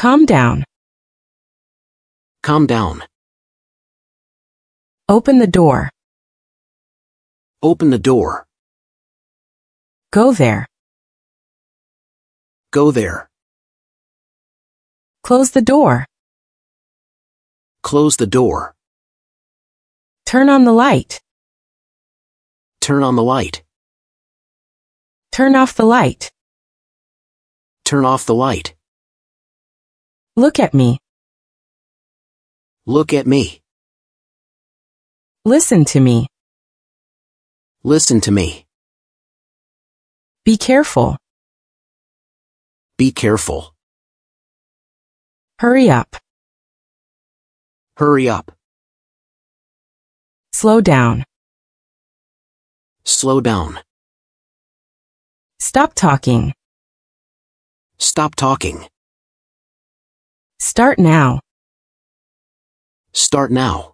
Calm down. Calm down. Open the door. Open the door. Go there. Go there. Close the door. Close the door. Turn on the light. Turn on the light. Turn off the light. Turn off the light. Look at me. Look at me. Listen to me. Listen to me. Be careful. Be careful. Hurry up. Hurry up. Slow down. Slow down. Stop talking. Stop talking. Start now. Start now.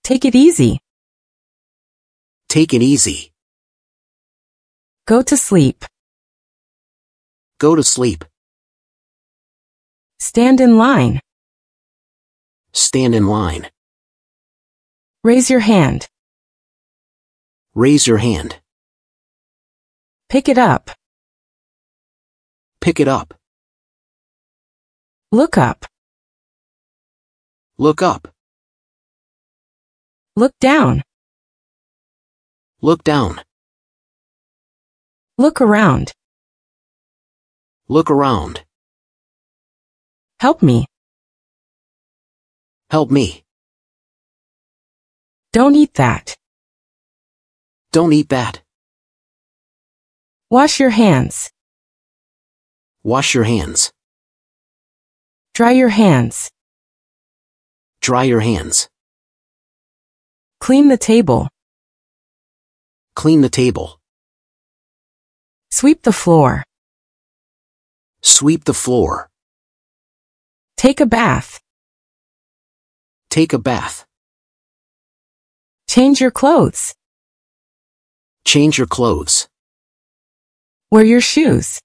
Take it easy. Take it easy. Go to sleep. Go to sleep. Stand in line. Stand in line. Raise your hand. Raise your hand. Pick it up. Pick it up. Look up. Look up. Look down. Look down. Look around. Look around. Help me. Help me. Don't eat that. Don't eat that. Wash your hands. Wash your hands. Dry your hands. Dry your hands. Clean the table. Clean the table. Sweep the floor. Sweep the floor. Take a bath. Take a bath. Change your clothes. Change your clothes. Wear your shoes.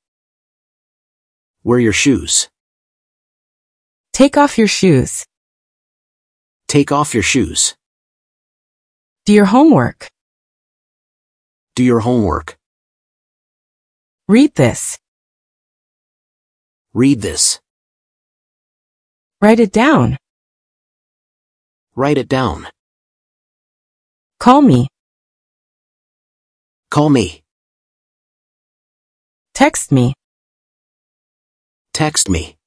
Wear your shoes. Take off your shoes. Take off your shoes. Do your homework. Do your homework. Read this. Read this. Write it down. Write it down. Call me. Call me. Text me. Text me.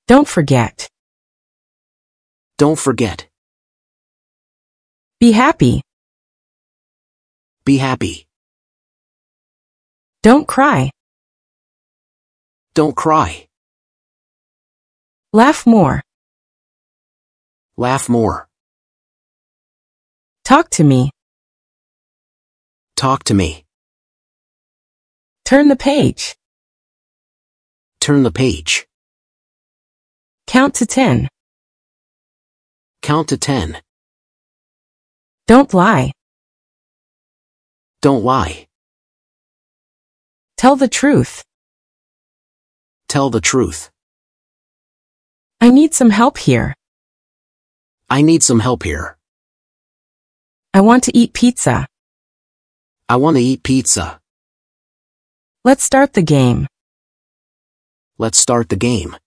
Don't forget. Don't forget. Be happy. Be happy. Don't cry. Don't cry. Laugh more. Laugh more. Talk to me. Talk to me. Turn the page. Turn the page. Count to 10. Count to 10. Don't lie. Don't lie. Tell the truth. Tell the truth. I need some help here. I need some help here. I want to eat pizza. I want to eat pizza. Let's start the game. Let's start the game.